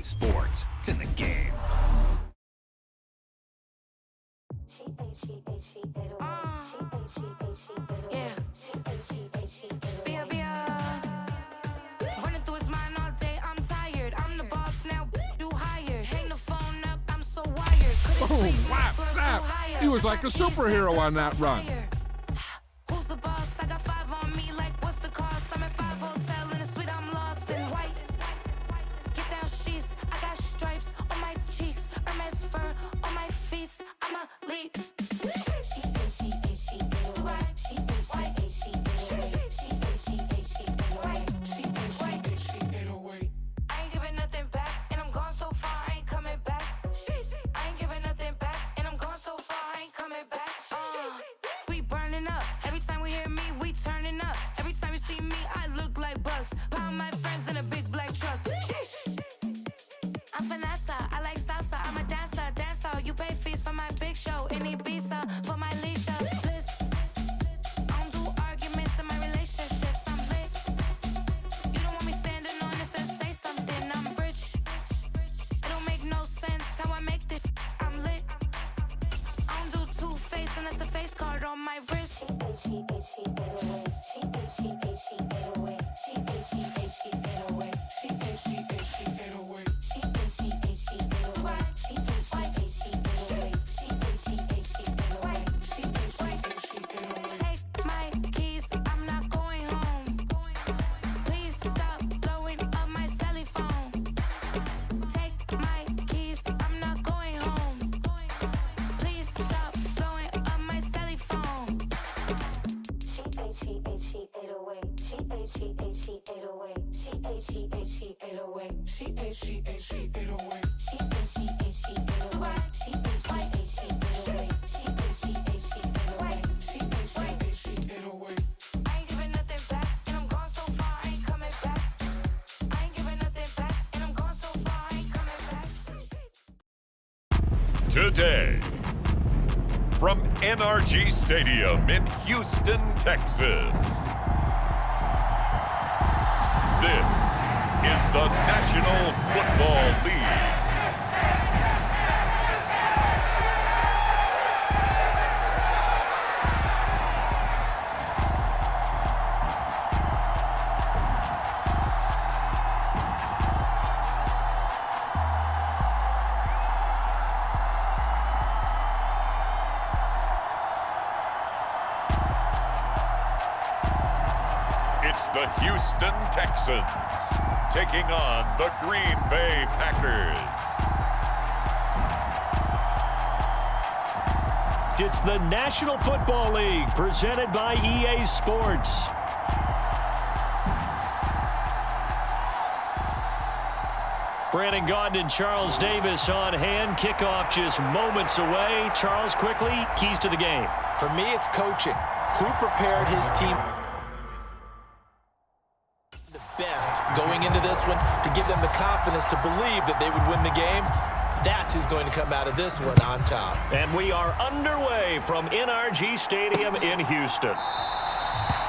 sports. It's in the game. Running through his mind all day, I'm tired. I'm the boss now, do higher. Hang the phone up, I'm so wired. Oh, wow, snap. He was like a superhero on that run. Who's the boss? I got 5 on me, like what's the cost? I'm at 5 hotel in a suite, I'm lost in white. Get down sheets, I got stripes on my cheeks, Hermes fur on my feet. I'm a lead. I ain't giving nothing back, and I'm gone so far, I ain't coming back. I ain't giving nothing back, and I'm gone so far, I ain't coming back. We burning up. Every time we hear me, we turning up. Every time you see me, I look like bugs. Pound my friends in a big black truck. I'm Vanessa, I like salsa. I'm a dancer, You pay fees for my big show in Ibiza for my leisure. Bliss. I don't do arguments in my relationships. I'm lit. You don't want me standing on this and say something. I'm rich. It don't make no sense how I make this. I'm lit. I don't do two-face unless the face card on my wrist. Take my keys, I'm not going home. Please stop blowing up my celly phone. Take my keys, I'm not going home. Please stop blowing up my celly phone. She 808. She 808. She 808. She 808. She 808. She 808. She 808. She 808. She 808. I ain't giving nothing back, and I'm gone so far, I ain't coming back. I ain't giving nothing back, and I'm gone so far, I ain't coming back. Today, from NRG Stadium in Houston, Texas, this is the National Football League. It's the Houston Texans taking on the Green Bay Packers. It's the National Football League presented by EA Sports. Brandon Gaudin and Charles Davis on hand. Kickoff just moments away. Charles, quickly, keys to the game. For me, it's coaching. Who prepared his team the best going into this one to give them the confidence to believe that they would win the game? That's who's going to come out of this one on top. And we are underway from NRG Stadium in Houston.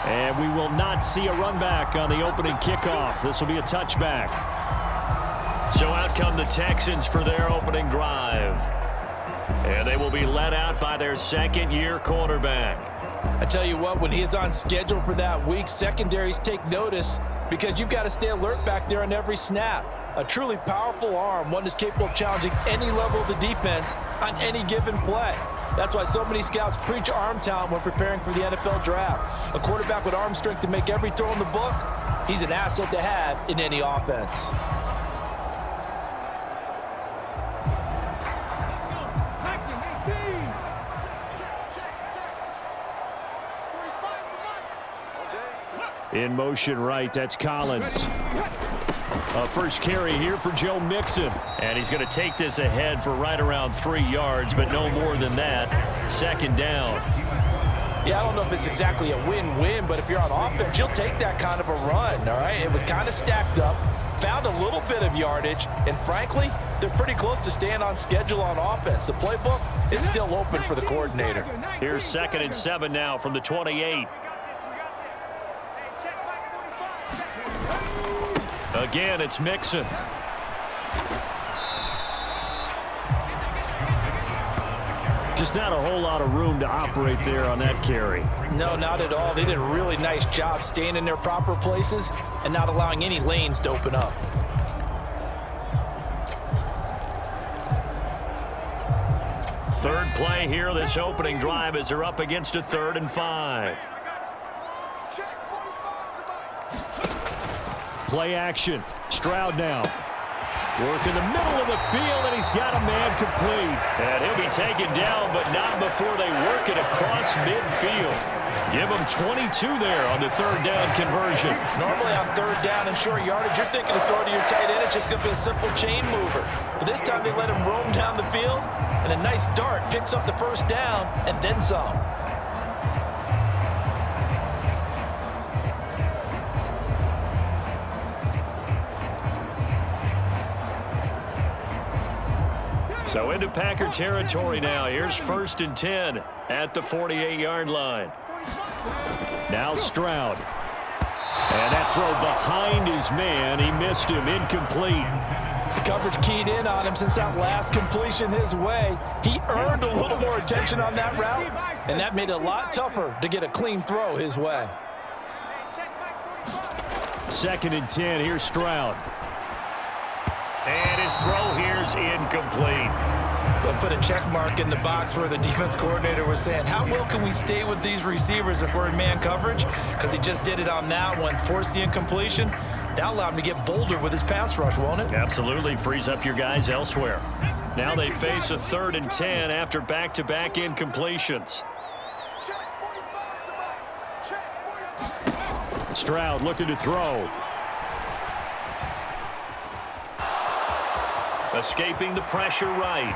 And we will not see a run back on the opening kickoff. This will be a touchback. So out come the Texans for their opening drive. And they will be led out by their second-year quarterback. I tell you what, when he is on schedule for that week, secondaries take notice because you've got to stay alert back there on every snap. A truly powerful arm, one that's capable of challenging any level of the defense on any given play. That's why so many scouts preach arm talent when preparing for the NFL draft. A quarterback with arm strength to make every throw in the book, he's an asset to have in any offense. In motion right, that's Collins. First carry here for Joe Mixon. And he's going to take this ahead for right around 3 yards, but no more than that. Second down. Yeah, I don't know if it's exactly a win-win, but if you're on offense, you'll take that kind of a run, all right? It was kind of stacked up, found a little bit of yardage, and frankly, they're pretty close to staying on schedule on offense. The playbook is still open for the coordinator. Here's 2nd and 7 now from the 28. Again, it's Mixon. Just not a whole lot of room to operate there on that carry. No, not at all. They did a really nice job staying in their proper places and not allowing any lanes to open up. Third play here, this opening drive, as they're up against a 3rd and 5. Play action. Stroud now. Work in the middle of the field, and he's got a man complete. And he'll be taken down, but not before they work it across midfield. Give him 22 there on the 3rd down conversion. Normally on 3rd down and short yardage, you're thinking of throwing to your tight end. It's just going to be a simple chain mover. But this time they let him roam down the field, and a nice dart picks up the 1st down and then some. So into Packer territory now. Here's 1st and 10 at the 48-yard line. Now Stroud. And that throw behind his man. He missed him. Incomplete. The coverage keyed in on him since that last completion his way. He earned a little more attention on that route, and that made it a lot tougher to get a clean throw his way. 2nd and 10. Here's Stroud. And his throw here's incomplete. They'll put a check mark in the box where the defense coordinator was saying, how well can we stay with these receivers if we're in man coverage? Because he just did it on that one, forced the incompletion. That allowed him to get bolder with his pass rush, won't it? Absolutely. Frees up your guys elsewhere. Now they face a 3rd and 10 after back-to-back incompletions. Stroud looking to throw. Escaping the pressure right.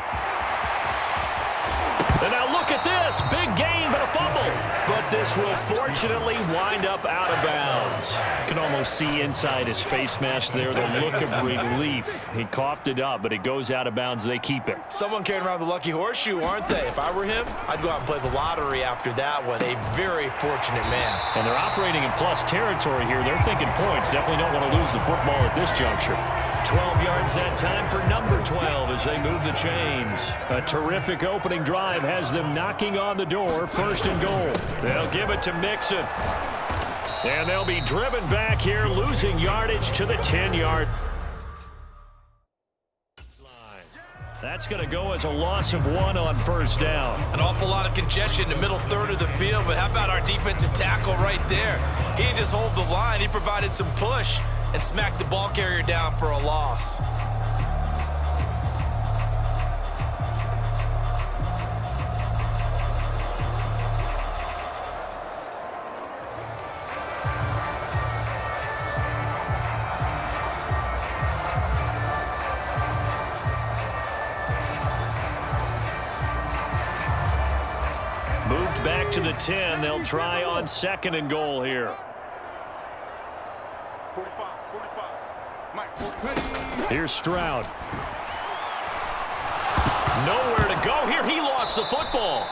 And now look at this. Big gain, but a fumble. But this will fortunately wind up out of bounds. You can almost see inside his face mask there the look of relief. He coughed it up, but it goes out of bounds. They keep it. Someone carrying around the lucky horseshoe, aren't they? If I were him, I'd go out and play the lottery after that one. A very fortunate man. And they're operating in plus territory here. They're thinking points. Definitely don't want to lose the football at this juncture. 12 yards that time for number 12 as they move the chains. A terrific opening drive has them knocking on the door. 1st and goal. They'll give it to Mixon. And they'll be driven back here, losing yardage to the 10-yard line. That's going to go as a loss of 1 on 1st down. An awful lot of congestion in the middle 3rd of the field, but how about our defensive tackle right there? He didn't just hold the line. He provided some push and smacked the ball carrier down for a loss. Moved back to the 10. They'll try on 2nd and goal here. Here's Stroud. Nowhere to go here. He lost the football.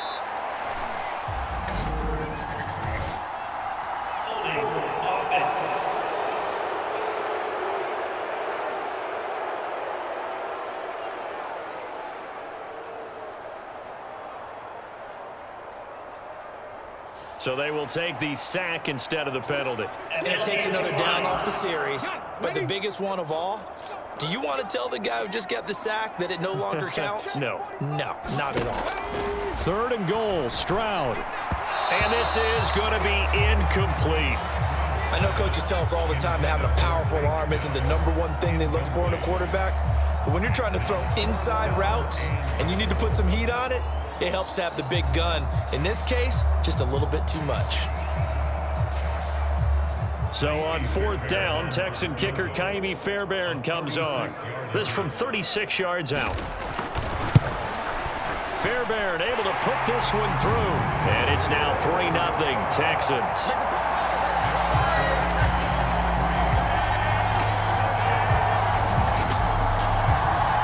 So they will take the sack instead of the penalty. And it takes another down off the series. But the biggest one of all, do you want to tell the guy who just got the sack that it no longer counts? No. No, not at all. 3rd and goal, Stroud. And this is going to be incomplete. I know coaches tell us all the time that having a powerful arm isn't the #1 thing they look for in a quarterback. But when you're trying to throw inside routes and you need to put some heat on it, it helps have the big gun. In this case, just a little bit too much. So on 4th down, Texan kicker Kaimi Fairbairn comes on. This from 36 yards out. Fairbairn able to put this one through. And it's now 3-0 Texans.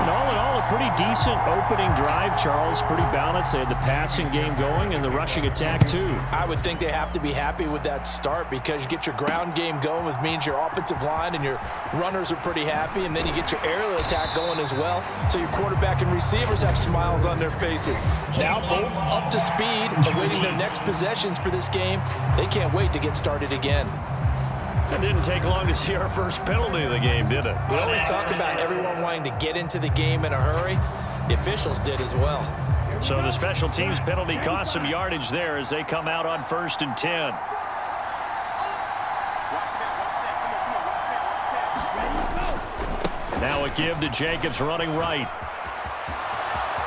And all in all, a pretty decent opening drive, Charles. Pretty balanced. They had the passing game going and the rushing attack, too. I would think they have to be happy with that start because you get your ground game going, which means your offensive line and your runners are pretty happy, and then you get your aerial attack going as well. So your quarterback and receivers have smiles on their faces. Now both up to speed, awaiting their next possessions for this game. They can't wait to get started again. It didn't take long to see our first penalty of the game, did it? We always talked about everyone wanting to get into the game in a hurry. The officials did as well. So the special teams penalty cost some yardage there as they come out on 1st and 10. Now a give to Jacobs running right.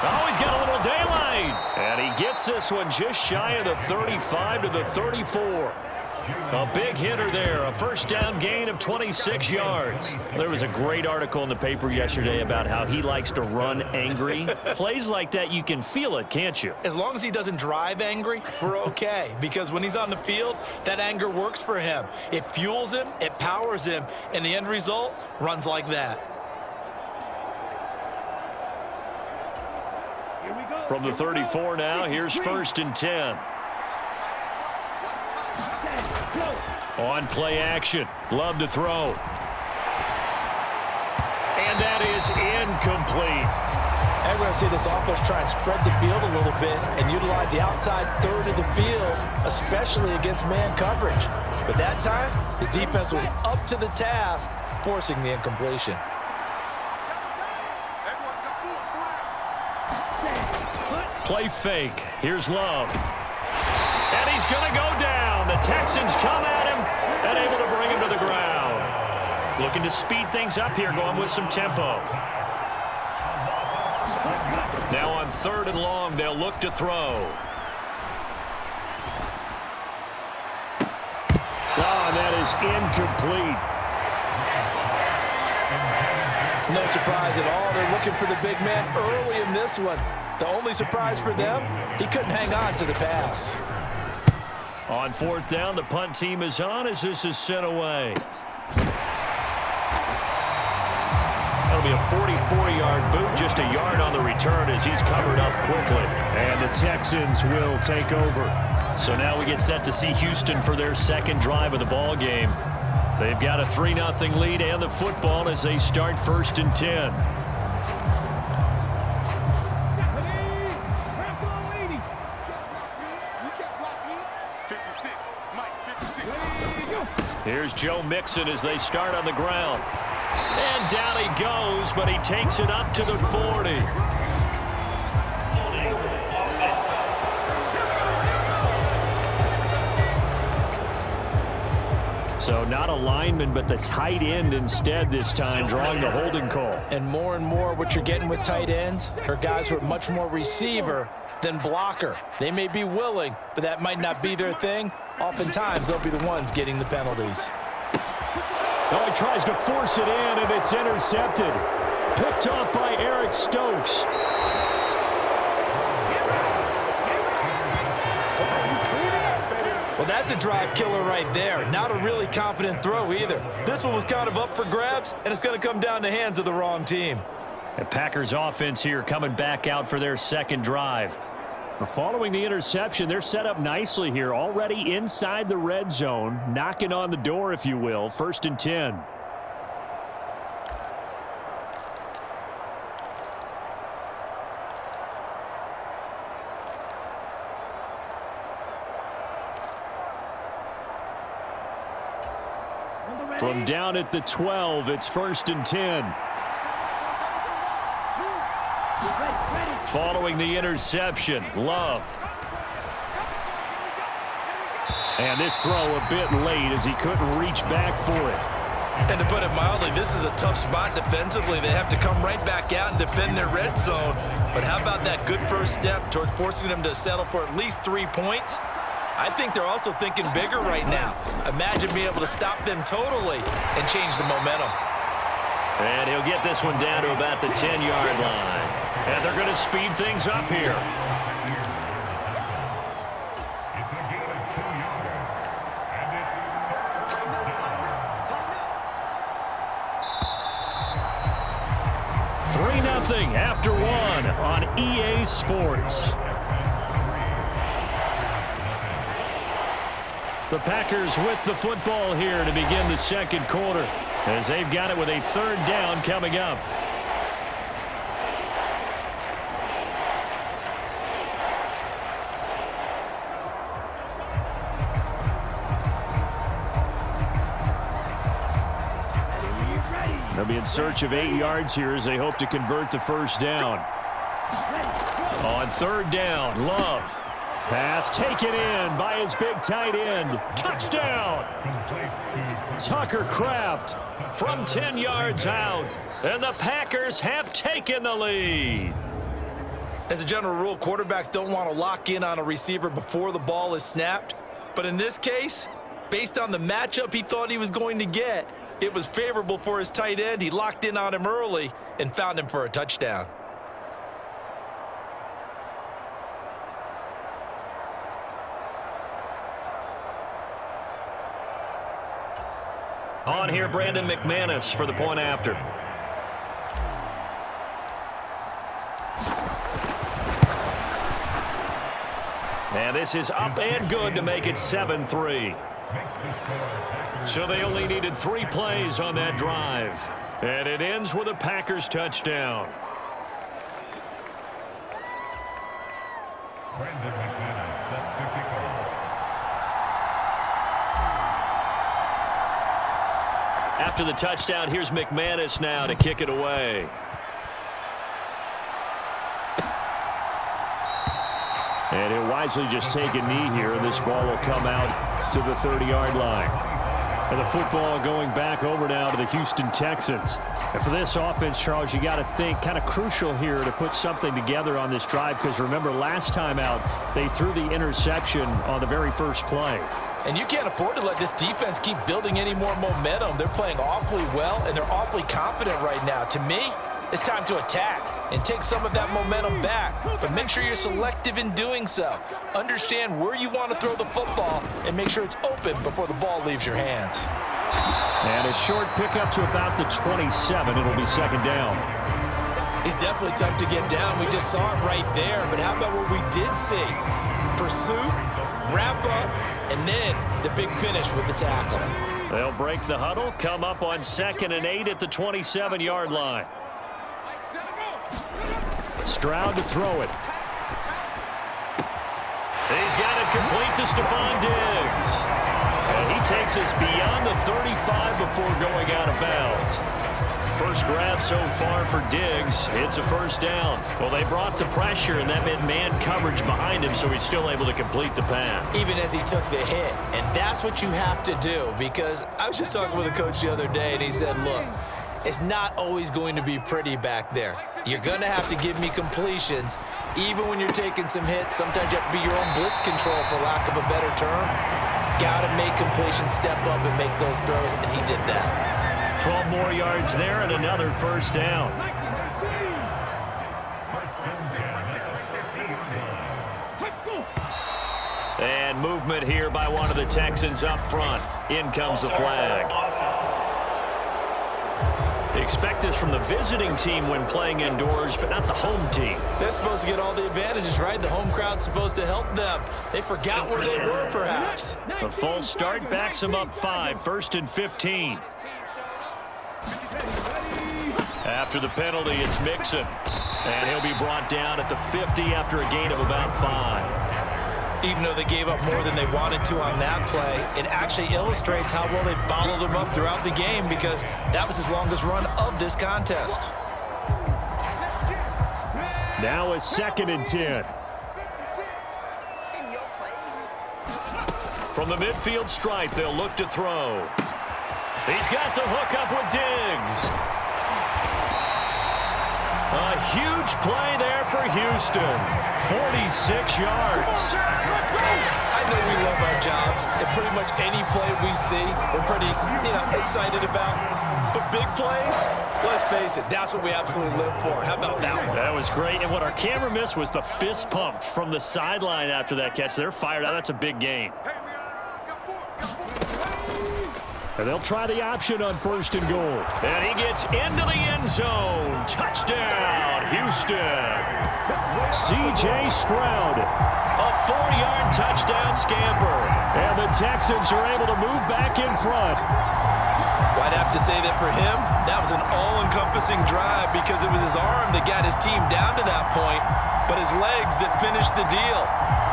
Oh, he's got a little daylight. And he gets this one just shy of the 35 to the 34. A big hitter there, a first down gain of 26 yards. There was a great article in the paper yesterday about how he likes to run angry. Plays like that, you can feel it, can't you? As long as he doesn't drive angry, we're okay. Because when he's on the field, that anger works for him. It fuels him, it powers him, and the end result runs like that. From the 34 now, here's 1st and 10. On play action. Love to throw. And that is incomplete. And we're going to see this offense try and spread the field a little bit and utilize the outside third of the field, especially against man coverage. But that time, the defense was up to the task, forcing the incompletion. Play fake. Here's Love. And he's going to go down. The Texans come at him and able to bring him to the ground. Looking to speed things up here, going with some tempo. Now on 3rd and long, they'll look to throw. Oh, and that is incomplete. No surprise at all. They're looking for the big man early in this one. The only surprise for them, he couldn't hang on to the pass. On 4th down, the punt team is on as this is sent away. That'll be a 44-yard boot, just a yard on the return as he's covered up quickly. And the Texans will take over. So now we get set to see Houston for their second drive of the ball game. They've got a 3-0 lead and the football as they start 1st and 10. Here's Joe Mixon as they start on the ground. And down he goes, but he takes it up to the 40. So not a lineman, but the tight end instead this time, drawing the holding call. And more what you're getting with tight ends are guys who are much more receiver than blocker. They may be willing, but that might not be their thing. Oftentimes, they'll be the ones getting the penalties. Oh, he tries to force it in, and it's intercepted. Picked off by Eric Stokes. Well, that's a drive killer right there. Not a really confident throw either. This one was kind of up for grabs, and it's going to come down the hands of the wrong team. The Packers offense here coming back out for their second drive. Following the interception, they're set up nicely here, already inside the red zone, knocking on the door, if you will. 1st and 10. From down at the 12, it's 1st and 10. Following the interception, Love. And this throw a bit late as he couldn't reach back for it. And to put it mildly, this is a tough spot defensively. They have to come right back out and defend their red zone. But how about that good first step towards forcing them to settle for at least 3 points? I think they're also thinking bigger right now. Imagine being able to stop them totally and change the momentum. And he'll get this one down to about the 10-yard line. And they're going to speed things up here. 3-0 after one on EA Sports. The Packers with the football here to begin the second quarter, as they've got it with a third down coming up. They'll be in search of 8 yards here as they hope to convert the first down. On third down, Love. Pass taken in by his big tight end. Touchdown! Tucker Kraft from 10 yards out. And the Packers have taken the lead. As a general rule, quarterbacks don't want to lock in on a receiver before the ball is snapped. But in this case, based on the matchup he thought he was going to get, it was favorable for his tight end. He locked in on him early and found him for a touchdown. On here, Brandon McManus for the point after. And this is up and good to make it 7-3. So they only needed 3 plays on that drive. And it ends with a Packers touchdown. After the touchdown, here's McManus now to kick it away. And he'll wisely just take a knee here, and this ball will come out to the 30-yard line. And the football going back over now to the Houston Texans. And for this offense, Charles, you got to think kind of crucial here to put something together on this drive, because remember last time out, they threw the interception on the very first play. And you can't afford to let this defense keep building any more momentum. They're playing awfully well, and they're awfully confident right now. To me, it's time to attack and take some of that momentum back. But make sure you're selective in doing so. Understand where you want to throw the football and make sure it's open before the ball leaves your hands. And a short pickup to about the 27. It'll be second down. He's definitely tough to get down. We just saw it right there. But how about what we did see? Pursuit, wrap up, and then the big finish with the tackle. They'll break the huddle, come up on 2nd and 8 at the 27-yard line. Stroud to throw it. He's got it complete to Stephon Diggs. And he takes us beyond the 35 before going out of bounds. First grab so far for Diggs. It's a first down. Well, they brought the pressure, and that meant man coverage behind him, so he's still able to complete the pass. Even as he took the hit. And that's what you have to do, because I was just talking with a coach the other day, and he said, look, it's not always going to be pretty back there. You're going to have to give me completions. Even when you're taking some hits, sometimes you have to be your own blitz control, for lack of a better term. Got to make completions, step up and make those throws, and he did that. 12 more yards there and another first down. And movement here by one of the Texans up front. In comes the flag. They expect this from the visiting team when playing indoors, but not the home team. They're supposed to get all the advantages, right? The home crowd's supposed to help them. They forgot where they were, perhaps. A false start backs them up 5, 1st and 15. After the penalty, it's Mixon. And he'll be brought down at the 50 after a gain of about 5. Even though they gave up more than they wanted to on that play, it actually illustrates how well they bottled them up throughout the game, because that was his longest run of this contest. Now a 2nd and 10. From the midfield stripe, they'll look to throw. He's got the hook up with Diggs. A huge play there for Houston. 46 yards. I know we love our jobs, and pretty much any play we see, we're pretty, excited about. But big plays, let's face it, that's what we absolutely live for. How about that one? That was great, and what our camera missed was the fist pump from the sideline after that catch. They're fired out. That's a big game. And they'll try the option on 1st and goal. And he gets into the end zone. Touchdown, Houston. C.J. Stroud, a 4-yard touchdown scamper. And the Texans are able to move back in front. Well, I'd have to say that for him, that was an all-encompassing drive because it was his arm that got his team down to that point, but his legs that finished the deal.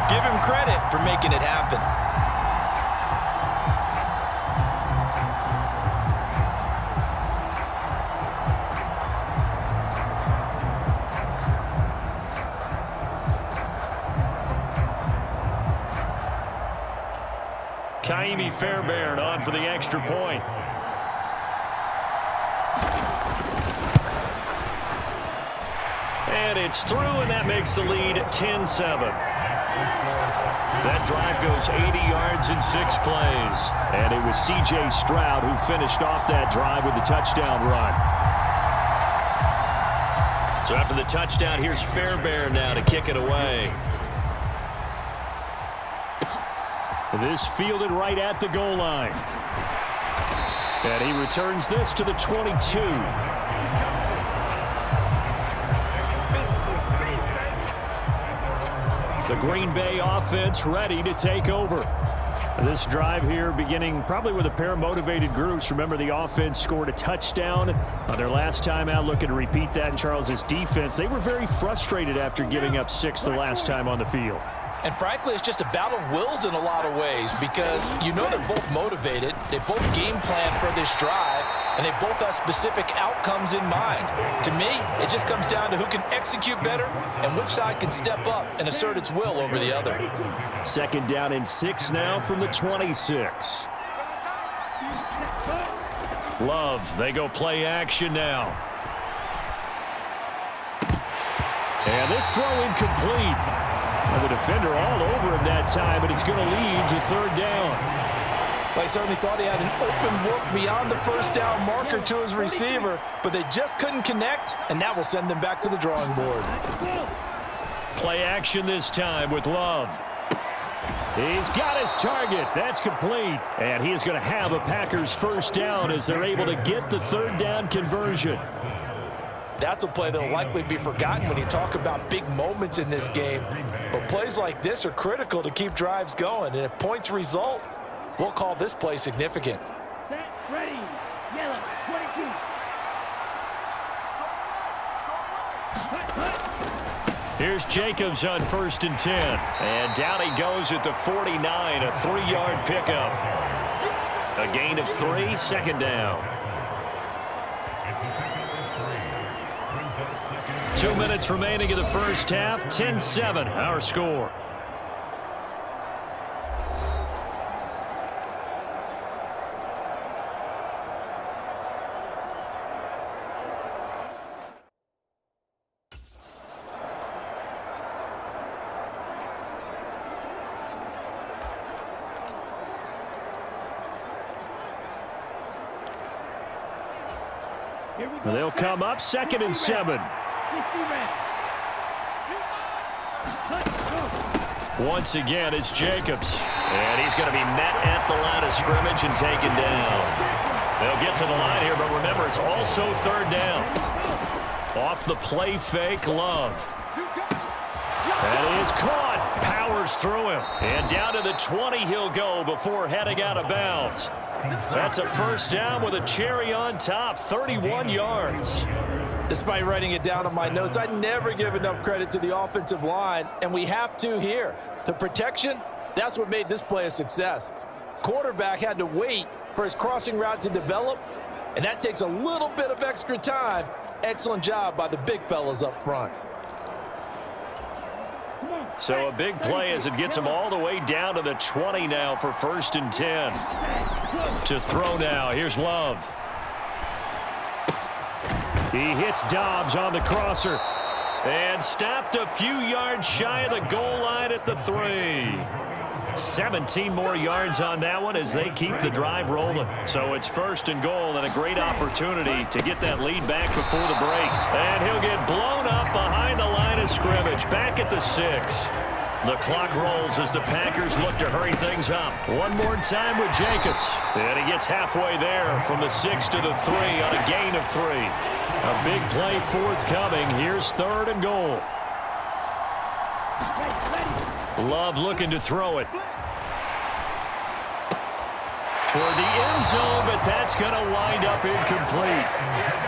Give him credit for making it happen. Kaimi Fairbairn on for the extra point. And it's through, and that makes the lead 10-7. That drive goes 80 yards in 6 plays. And it was C.J. Stroud who finished off that drive with the touchdown run. So after the touchdown, here's Fairbairn now to kick it away. This fielded right at the goal line. And he returns this to the 22. The Green Bay offense ready to take over. This drive here beginning probably with a pair of motivated groups. Remember, the offense scored a touchdown on their last time out, looking to repeat that in Charles's defense. They were very frustrated after giving up 6 the last time on the field. And frankly, it's just a battle of wills in a lot of ways because you know they're both motivated, they both game plan for this drive, and they both have specific outcomes in mind. To me, it just comes down to who can execute better and which side can step up and assert its will over the other. 2nd down and 6 now from the 26. Love, they go play action now. And this throw incomplete. And the defender all over him that time, but it's going to lead to 3rd down. I certainly thought he had an open look beyond the 1st down marker to his receiver, but they just couldn't connect, and that will send them back to the drawing board. Play action this time with Love. He's got his target. That's complete. And he is going to have a Packers 1st down as they're able to get the 3rd down conversion. That's a play that will likely be forgotten when you talk about big moments in this game. But plays like this are critical to keep drives going. And if points result, we'll call this play significant. Set, ready, yellow, 22. Here's Jacobs on 1st and 10. And down he goes at the 49, a 3-yard pickup. A gain of 3, 2nd down. 2 minutes remaining in the 1st half. 10-7, our score. They'll come up 2nd and 7. Once again, it's Jacobs. And he's going to be met at the line of scrimmage and taken down. They'll get to the line here, but remember, it's also 3rd down. Off the play fake, Love. That is caught. Powers through him. And down to the 20 he'll go before heading out of bounds. That's a 1st down with a cherry on top, 31 yards. Despite writing it down on my notes, I never give enough credit to the offensive line, and we have to here. The protection, that's what made this play a success. Quarterback had to wait for his crossing route to develop, and that takes a little bit of extra time. Excellent job by the big fellas up front. So a big play as it gets him all the way down to the 20 now for 1st and 10. To throw now, here's Love. He hits Dobbs on the crosser and stopped a few yards shy of the goal line at the 3. 17 more yards on that one as they keep the drive rolling. So it's 1st and goal and a great opportunity to get that lead back before the break. And he'll get blown up behind the line of scrimmage, back at the 6. The clock rolls as the Packers look to hurry things up. One more time with Jacobs. And he gets halfway there from the 6 to the 3 on a gain of 3. A big play forthcoming. Here's 3rd and goal. Love looking to throw it. Toward the end zone, but that's going to wind up incomplete.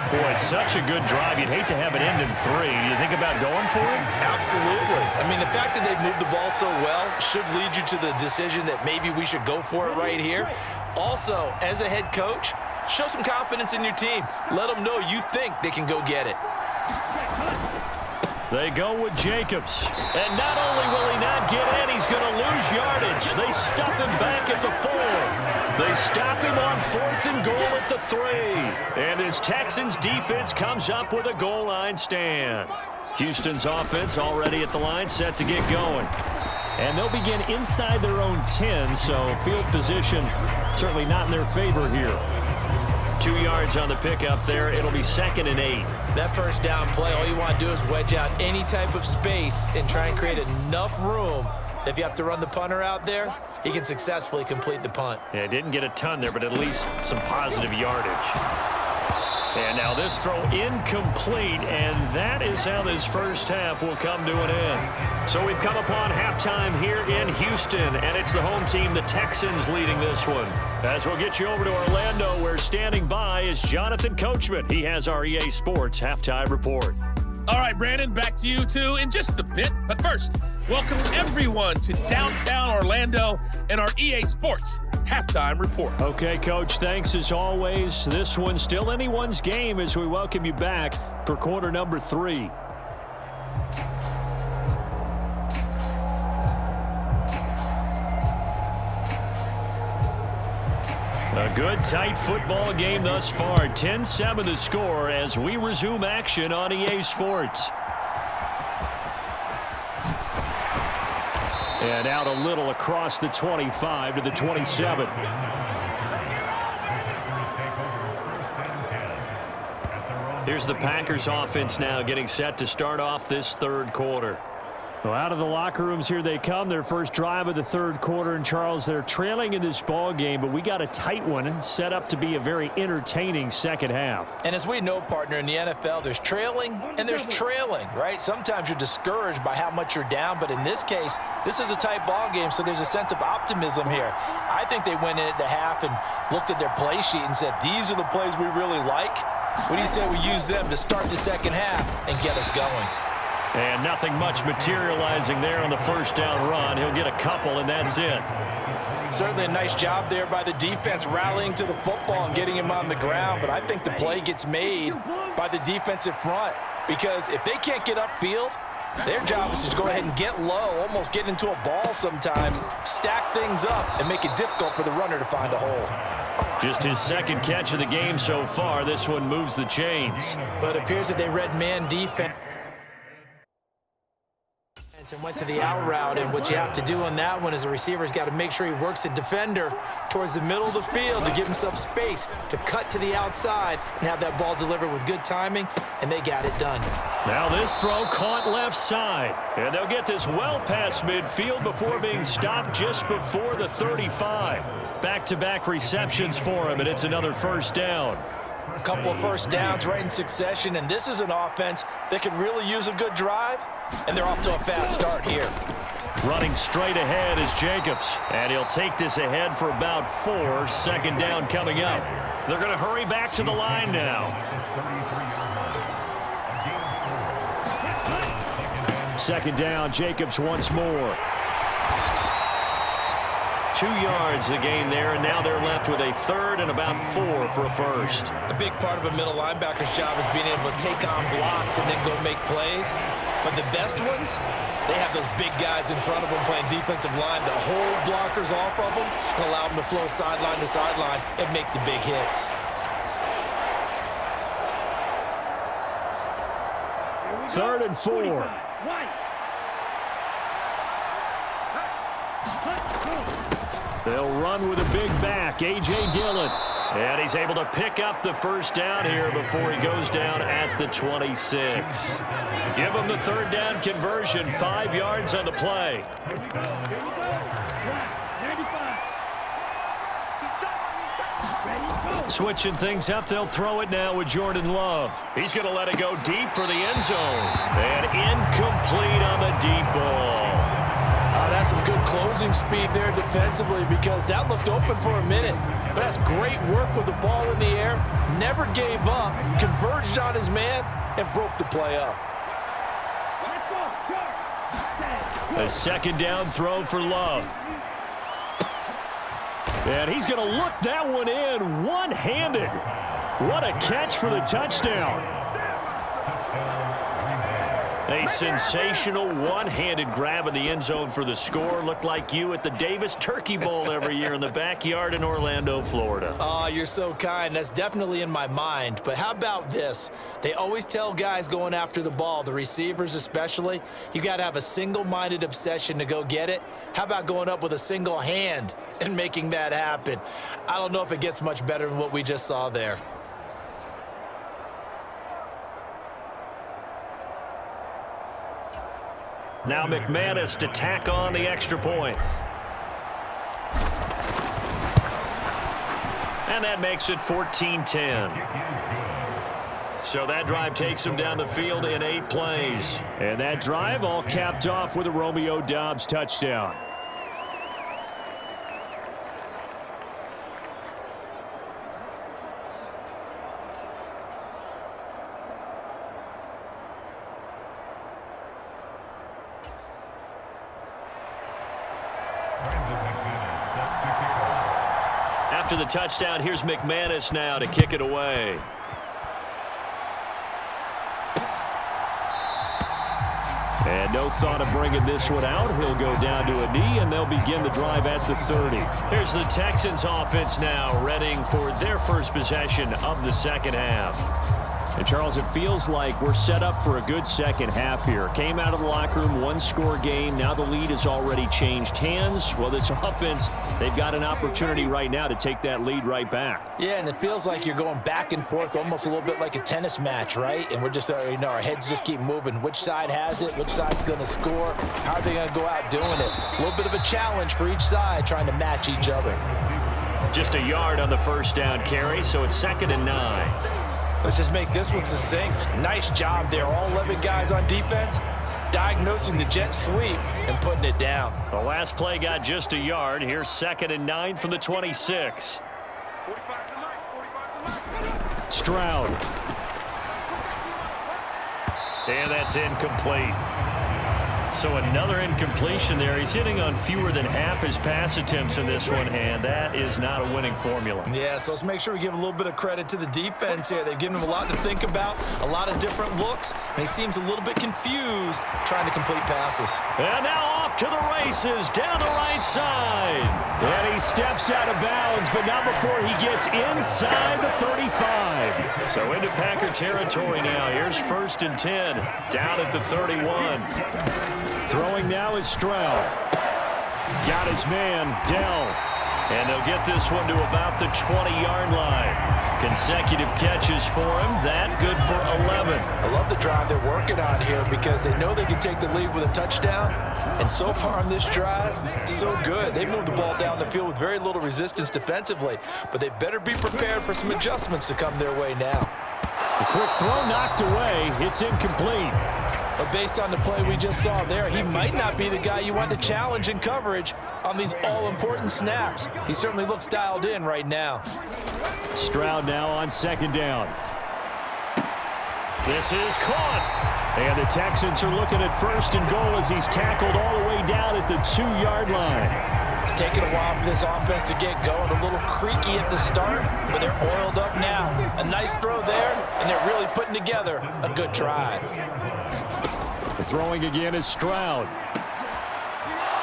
Boy, such a good drive. You'd hate to have it end in 3. Do you think about going for it? Absolutely. I mean, the fact that they've moved the ball so well should lead you to the decision that maybe we should go for it right here. Also, as a head coach, show some confidence in your team. Let them know you think they can go get it. They go with Jacobs. And not only will he not get in, he's going to lose yardage. They stuff him back at the 4. They stop him on 4th and goal at the 3. And his Texans defense comes up with a goal line stand. Houston's offense already at the line, set to get going. And they'll begin inside their own 10, so field position certainly not in their favor here. 2 yards on the pickup there. It'll be 2nd and 8. That first down play, all you want to do is wedge out any type of space and try and create enough room. If you have to run the punter out there, he can successfully complete the punt. Yeah, didn't get a ton there, but at least some positive yardage. And now this throw incomplete, and that is how this first half will come to an end. So we've come upon halftime here in Houston, and it's the home team, the Texans, leading this one. As we'll get you over to Orlando, where standing by is Jonathan Coachman. He has our EA Sports halftime report. All right, Brandon, back to you two in just a bit. But first, welcome everyone to downtown Orlando and our EA Sports halftime report. Okay, Coach, thanks as always. This one's still anyone's game as we welcome you back for quarter number 3. A good, tight football game thus far. 10-7 the score as we resume action on EA Sports. And out a little across the 25 to the 27. Here's the Packers offense now getting set to start off this 3rd quarter. Well, out of the locker rooms here they come. Their first drive of the 3rd quarter. And, Charles, they're trailing in this ball game, but we got a tight one set up to be a very entertaining second half. And as we know, partner, in the NFL, there's trailing and there's trailing, right? Sometimes you're discouraged by how much you're down, but in this case, this is a tight ball game, so there's a sense of optimism here. I think they went in at the half and looked at their play sheet and said, these are the plays we really like. What do you say we use them to start the second half and get us going? And nothing much materializing there on the first down run. He'll get a couple, and that's it. Certainly a nice job there by the defense rallying to the football and getting him on the ground, but I think the play gets made by the defensive front because if they can't get upfield, their job is to go ahead and get low, almost get into a ball sometimes, stack things up, and make it difficult for the runner to find a hole. Just his 2nd catch of the game so far. This one moves the chains. But it appears that they read man defense and went to the out route, and what you have to do on that one is the receiver's got to make sure he works the defender towards the middle of the field to give himself space to cut to the outside and have that ball delivered with good timing, and they got it done. Now this throw caught left side, and they'll get this well past midfield before being stopped just before the 35. Back-to-back receptions for him, and it's another first down. A couple of first downs right in succession, and this is an offense that could really use a good drive, and they're off to a fast start here. Running straight ahead is Jacobs, and he'll take this ahead for about 4. 2nd down coming up. They're going to hurry back to the line now. 2nd down, Jacobs once more. 2 yards the gain there, and now they're left with a 3rd and about 4 for a first. A big part of a middle linebacker's job is being able to take on blocks and then go make plays. But the best ones, they have those big guys in front of them playing defensive line to hold blockers off of them and allow them to flow sideline to sideline and make the big hits. 3rd and 4. They'll run with a big back, A.J. Dillon. And he's able to pick up the first down here before he goes down at the 26. Give him the third down conversion, 5 yards on the play. Switching things up, they'll throw it now with Jordan Love. He's going to let it go deep for the end zone. And incomplete on the deep ball. That's some good closing speed there defensively because that looked open for a minute. But that's great work with the ball in the air. Never gave up, converged on his man, and broke the play up. A second down throw for Love. And he's going to look that one in one-handed. What a catch for the touchdown. A sensational one-handed grab in the end zone for the score. Looked like you at the Davis Turkey Bowl every year in the backyard in Orlando, Florida. Oh, you're so kind. That's definitely in my mind. But how about this? They always tell guys going after the ball, the receivers especially, you got to have a single-minded obsession to go get it. How about going up with a single hand and making that happen? I don't know if it gets much better than what we just saw there. Now McManus to tack on the extra point. And that makes it 14-10. So that drive takes him down the field in 8 plays. And that drive all capped off with a Romeo Doubs touchdown. After the touchdown, here's McManus now to kick it away. And no thought of bringing this one out. He'll go down to a knee, and they'll begin the drive at the 30. Here's the Texans offense now, readying for their first possession of the second half. And, Charles, it feels like we're set up for a good second half here. Came out of the locker room, 1-score game. Now the lead has already changed hands. Well, this offense, they've got an opportunity right now to take that lead right back. Yeah, and it feels like you're going back and forth almost a little bit like a tennis match, right? And we're just, our heads just keep moving. Which side has it? Which side's going to score? How are they going to go out doing it? A little bit of a challenge for each side trying to match each other. Just a yard on the first down carry, so it's 2nd and 9. Let's just make this one succinct. Nice job there. All 11 guys on defense diagnosing the jet sweep and putting it down. The last play got just a yard. Here's 2nd and 9 from the 26. Stroud. And that's incomplete. So another incompletion there. He's hitting on fewer than half his pass attempts in this one, and that is not a winning formula. Yeah, so let's make sure we give a little bit of credit to the defense here. They've given him a lot to think about, a lot of different looks, and he seems a little bit confused trying to complete passes. And now off to the races down the right side. And he steps out of bounds, but not before he gets inside the 35. So into Packer territory now. Here's 1st and 10 down at the 31. Throwing now is Stroud. Got his man, Dell. And they'll get this one to about the 20-yard line. Consecutive catches for him. That good for 11. I love the drive they're working on here because they know they can take the lead with a touchdown. And so far on this drive, so good. They moved the ball down the field with very little resistance defensively. But they better be prepared for some adjustments to come their way now. The quick throw knocked away. It's incomplete. But based on the play we just saw there, he might not be the guy you want to challenge in coverage on these all-important snaps. He certainly looks dialed in right now. Stroud now on 2nd down. This is caught. And the Texans are looking at 1st and goal as he's tackled all the way down at the 2-yard line. It's taken a while for this offense to get going. A little creaky at the start, but they're oiled up now. A nice throw there, and they're really putting together a good drive. The throwing again is Stroud.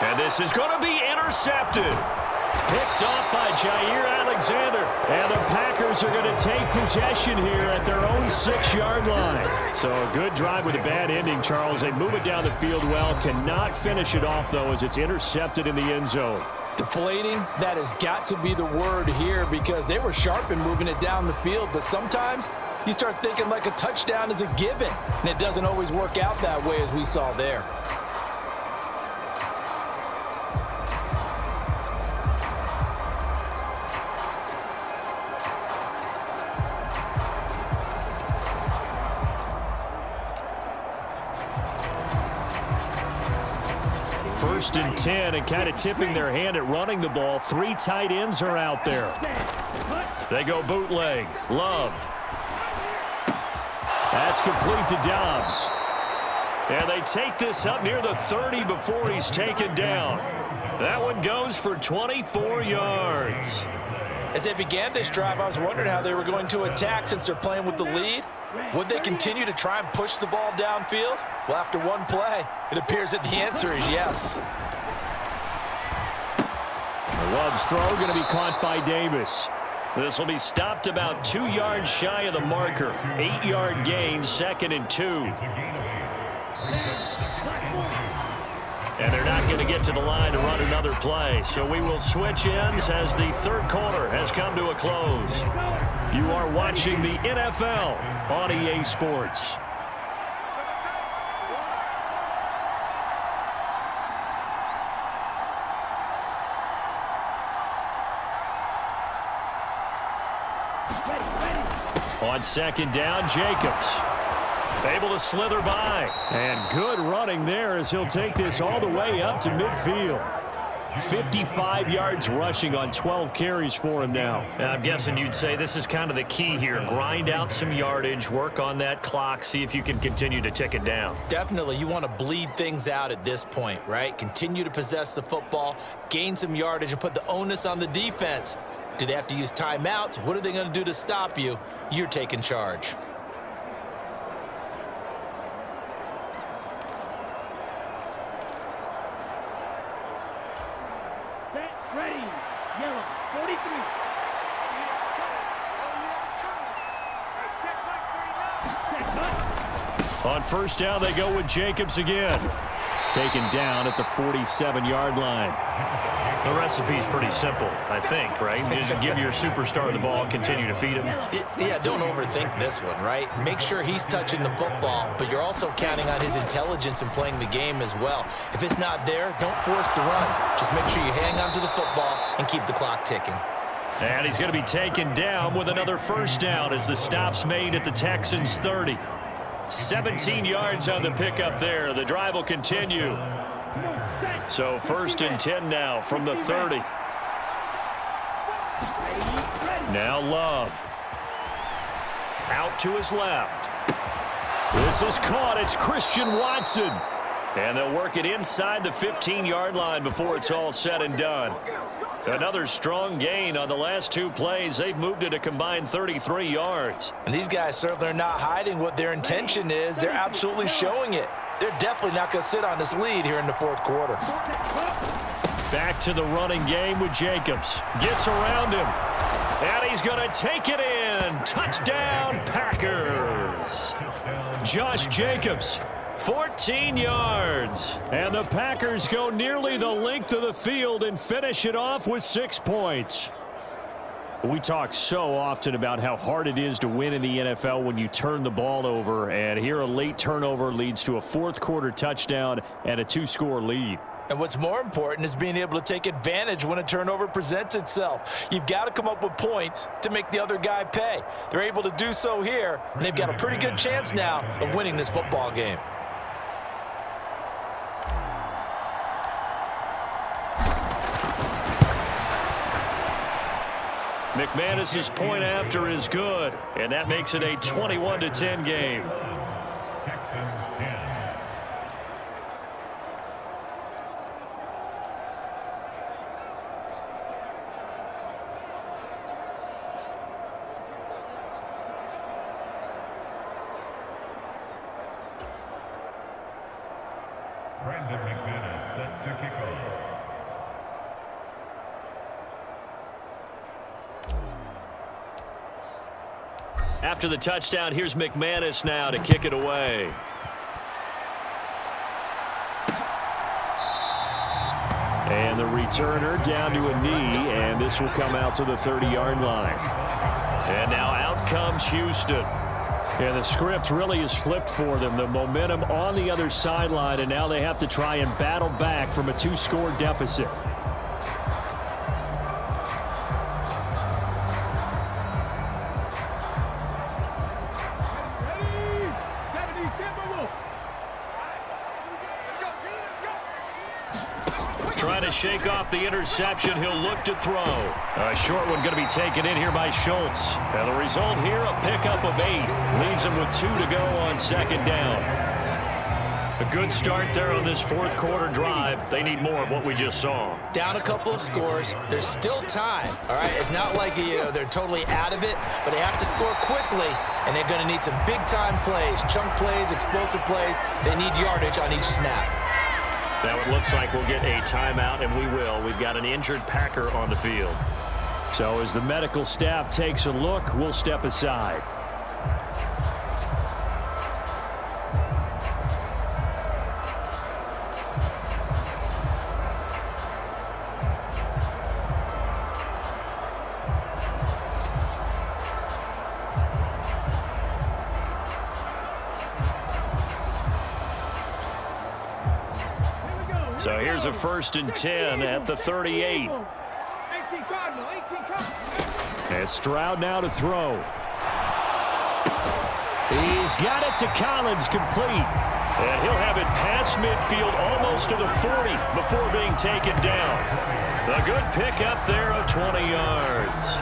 And this is going to be intercepted. Picked off by Jair Alexander. And the Packers are going to take possession here at their own 6-yard line. So a good drive with a bad ending, Charles. They move it down the field well. Cannot finish it off, though, as it's intercepted in the end zone. Deflating, that has got to be the word here because they were sharp in moving it down the field, but sometimes you start thinking like a touchdown is a given, and it doesn't always work out that way as we saw there. First and 10, and kind of tipping their hand at running the ball. 3 tight ends are out there. They go bootleg. Love. That's complete to Dobbs. And they take this up near the 30 before he's taken down. That one goes for 24 yards. As they began this drive, I was wondering how they were going to attack since they're playing with the lead. Would they continue to try and push the ball downfield? Well, after one play, it appears that the answer is yes. Love's throw going to be caught by Davis. This will be stopped about 2 yards shy of the marker. 8-yard gain, 2nd and 2. And they're not going to get to the line to run another play. So we will switch ends as the third quarter has come to a close. You are watching the NFL on EA Sports. On 2nd down, Jacobs. Able to slither by. And good running there as he'll take this all the way up to midfield. 55 yards rushing on 12 carries for him now. I'm guessing you'd say this is kind of the key here. Grind out some yardage, work on that clock, see if you can continue to tick it down. Definitely, you want to bleed things out at this point, right? Continue to possess the football, gain some yardage, and put the onus on the defense. Do they have to use timeouts? What are they going to do to stop you? You're taking charge. Ready. Yellow. 43. On 1st down, they go with Jacobs again. Taken down at the 47-yard line. The recipe's pretty simple, I think, right? Just give your superstar the ball, continue to feed him. Yeah, don't overthink this one, right? Make sure he's touching the football, but you're also counting on his intelligence in playing the game as well. If it's not there, don't force the run. Just make sure you hang on to the football and keep the clock ticking. And he's going to be taken down with another 1st down as the stop's made at the Texans' 30. 17 yards on the pickup there. The drive will continue. So 1st and 10 now from the 30. Now Love. Out to his left. This is caught. It's Christian Watson. And they'll work it inside the 15-yard line before it's all said and done. Another strong gain on the last 2 plays. They've moved it a combined 33 yards. And these guys certainly are not hiding what their intention is. They're absolutely showing it. They're definitely not going to sit on this lead here in the 4th quarter. Back to the running game with Jacobs. Gets around him. And he's going to take it in. Touchdown, Packers. Josh Jacobs, 14 yards. And the Packers go nearly the length of the field and finish it off with 6 points. We talk so often about how hard it is to win in the NFL when you turn the ball over, and here a late turnover leads to a 4th quarter touchdown and a 2-score lead. And what's more important is being able to take advantage when a turnover presents itself. You've got to come up with points to make the other guy pay. They're able to do so here, and they've got a pretty good chance now of winning this football game. McManus's point after is good, and that makes it a 21-10 game. Brandon McManus set to kick off. After the touchdown, here's McManus now to kick it away. And the returner down to a knee, and this will come out to the 30-yard line. And now out comes Houston. And the script really is flipped for them. The momentum on the other sideline, and now they have to try and battle back from a 2-score deficit. Trying to shake off the interception. He'll look to throw. A short one going to be taken in here by Schultz. And the result here, a pickup of 8. Leaves him with 2 to go on second down. A good start there on this fourth quarter drive. They need more of what we just saw. Down a couple of scores. There's still time, all right? It's not like they're totally out of it, but they have to score quickly, and they're going to need some big-time plays, chunk plays, explosive plays. They need yardage on each snap. Now it looks like we'll get a timeout, and we will. We've got an injured Packer on the field. So as the medical staff takes a look, we'll step aside. So here's a 1st and 10 at the 38. And Stroud now to throw. He's got it to Collins, complete. And he'll have it past midfield almost to the 40 before being taken down. A good pickup there of 20 yards.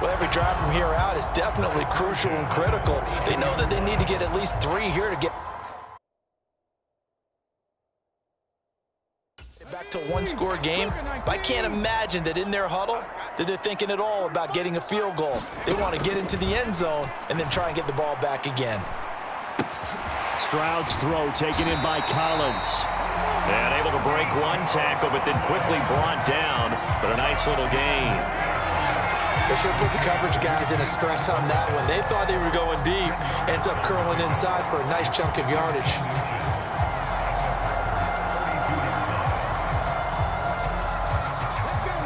Well, every drive from here out is definitely crucial and critical. They know that they need to get at least 3 here to get back to a 1-score game. But I can't imagine that in their huddle that they're thinking at all about getting a field goal. They want to get into the end zone and then try and get the ball back again. Stroud's throw taken in by Collins. And able to break one tackle, but then quickly brought down. But a nice little gain. They should put the coverage guys in a stress on that one. They thought they were going deep. Ends up curling inside for a nice chunk of yardage.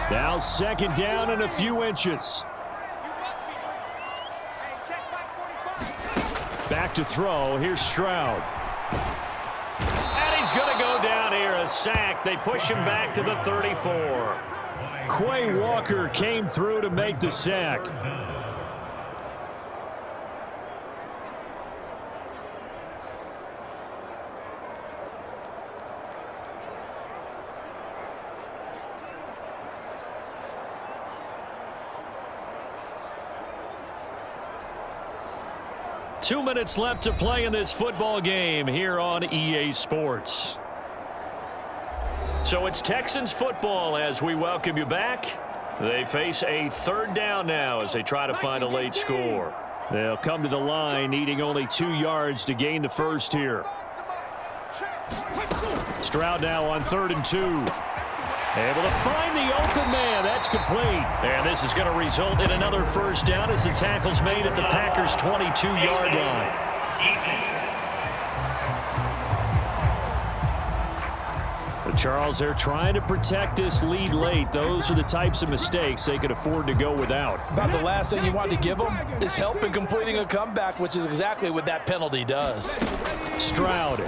Now 2nd down and a few inches. Back to throw. Here's Stroud. And he's going to go down here. A sack. They push him back to the 34. Quay Walker came through to make the sack. Two minutes left to play in this football game here on EA Sports. So it's Texans football as we welcome you back. They face a 3rd down now as they try to find a late score. They'll come to the line needing only 2 yards to gain the first here. Stroud now on 3rd and 2. Able to find the open man. That's complete. And this is going to result in another 1st down as the tackle's made at the Packers' 22-yard line. But Charles, they're trying to protect this lead late. Those are the types of mistakes they could afford to go without. About the last thing you want to give them is help in completing a comeback, which is exactly what that penalty does. Stroud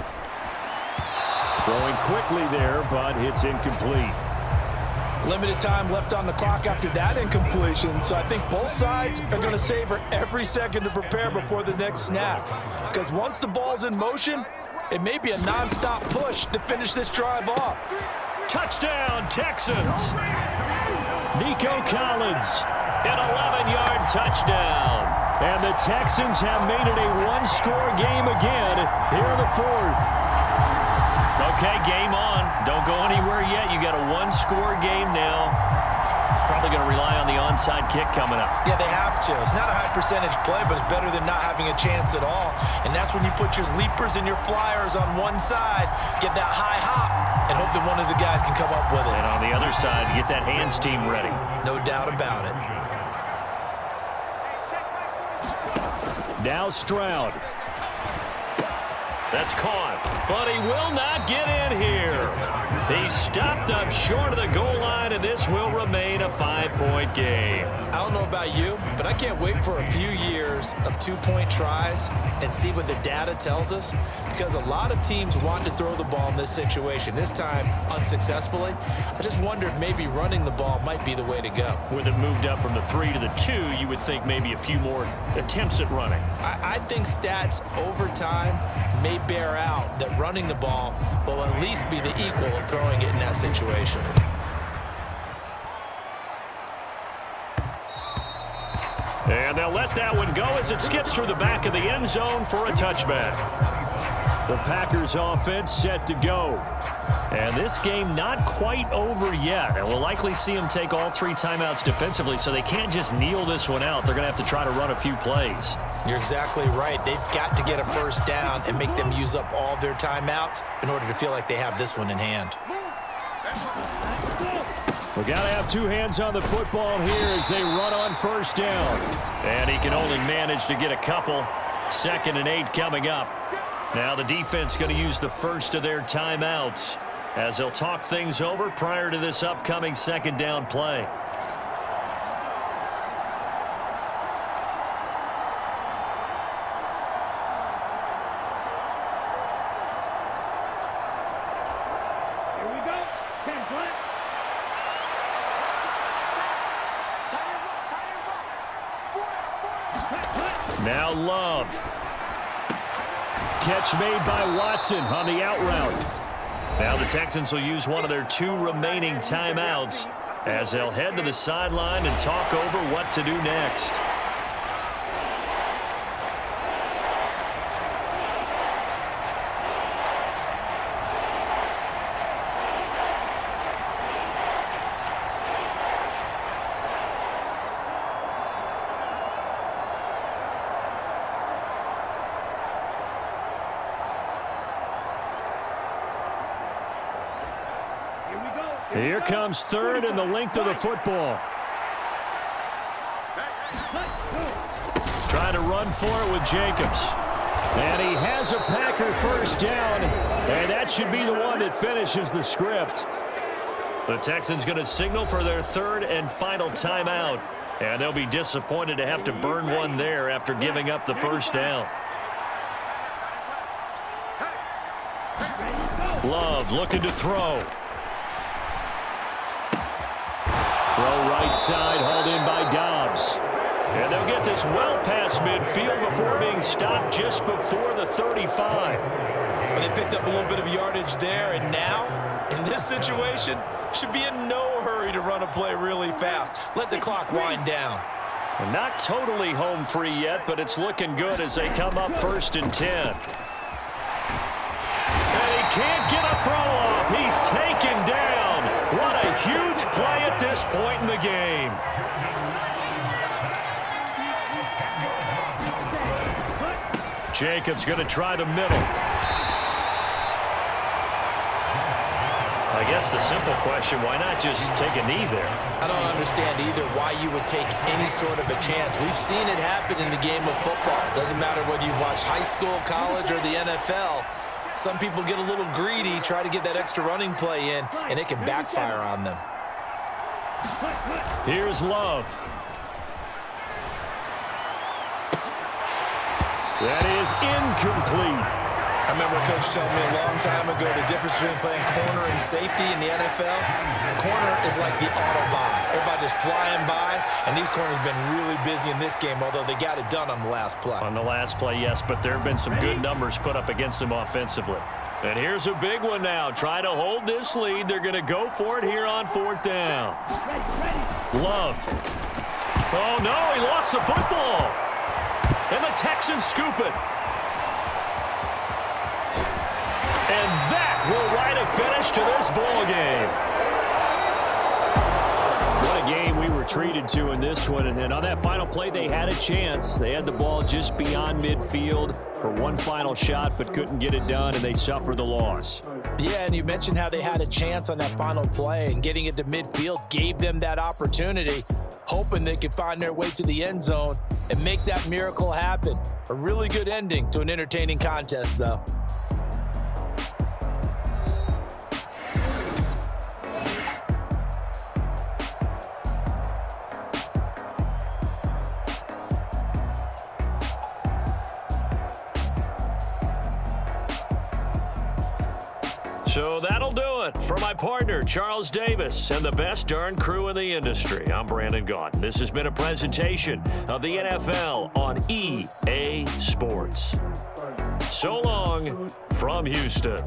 throwing quickly there, but it's incomplete. Limited time left on the clock after that incompletion, so I think both sides are going to savor every second to prepare before the next snap. Because once the ball's in motion, it may be a nonstop push to finish this drive off. Touchdown, Texans! Nico Collins, an 11-yard touchdown. And the Texans have made it a 1-score game again here in the 4th. Okay, game on. Don't go anywhere yet. You got a 1-score game now. Probably going to rely on the onside kick coming up. Yeah, they have to. It's not a high percentage play, but it's better than not having a chance at all. And that's when you put your leapers and your flyers on one side, get that high hop, and hope that one of the guys can come up with it. And on the other side, get that hands team ready. No doubt about it. Now Stroud. That's caught, but he will not get in here. He's stopped up short of the goal line, and this will remain a 5-point game. I don't know about you, but I can't wait for a few years of 2-point tries and see what the data tells us, because a lot of teams want to throw the ball in this situation, this time unsuccessfully. I just wonder if maybe running the ball might be the way to go. With it moved up from the 3 to the 2, you would think maybe a few more attempts at running. I think stats over time may bear out that running the ball will at least be the equal of throwing it in that situation. And they'll let that one go as it skips through the back of the end zone for a touchback. The Packers offense set to go. And this game not quite over yet. And we'll likely see them take all 3 timeouts defensively, so they can't just kneel this one out. They're going to have to try to run a few plays. You're exactly right. They've got to get a first down and make them use up all their timeouts in order to feel like they have this one in hand. We got to have 2 hands on the football here as they run on first down. And he can only manage to get a couple. 2nd and 8 coming up. Now the defense going to use the first of their timeouts as they'll talk things over prior to this upcoming 2nd down play. Here we go. 10 flat. Now Love. Catch made by Watson on the out route. Now the Texans will use one of their 2 remaining timeouts as they'll head to the sideline and talk over what to do next. Here comes 3rd and the length of the football. Trying to run for it with Jacobs. And he has a Packer first down, and that should be the one that finishes the script. The Texans going to signal for their 3rd and final timeout, and they'll be disappointed to have to burn one there after giving up the first down. Love looking to throw. Throw right side, hauled in by Dobbs. And they'll get this well past midfield before being stopped just before the 35. But they picked up a little bit of yardage there, and now, in this situation, should be in no hurry to run a play really fast. Let the clock wind down. And not totally home free yet, but it's looking good as they come up 1st and 10. And he can't get a throw off. He's taken down. What a huge play at this point in the game. Jacobs going to try the middle. I guess the simple question, why not just take a knee there? I don't understand either why you would take any sort of a chance. We've seen it happen in the game of football. It doesn't matter whether you watch high school, college, or the NFL. Some people get a little greedy, try to get that extra running play in, and it can backfire on them. Here's Love. That is incomplete. I remember a coach telling me a long time ago the difference between playing corner and safety in the NFL. Corner is like the Autobahn. Everybody just flying by, and these corners have been really busy in this game, although they got it done on the last play. On the last play, yes, but there have been some good numbers put up against them offensively. And here's a big one now. Try to hold this lead. They're going to go for it here on 4th down. Love. Oh, no, he lost the football. And the Texans scoop it. And that will write a finish to this ball game. What a game we were treated to in this one. And on that final play, they had a chance. They had the ball just beyond midfield for one final shot, but couldn't get it done, and they suffer the loss. Yeah, and you mentioned how they had a chance on that final play, and getting it to midfield gave them that opportunity, hoping they could find their way to the end zone and make that miracle happen. A really good ending to an entertaining contest, though. So that'll do it for my partner, Charles Davis, and the best darn crew in the industry. I'm Brandon Gaudin. This has been a presentation of the NFL on EA Sports. So long from Houston.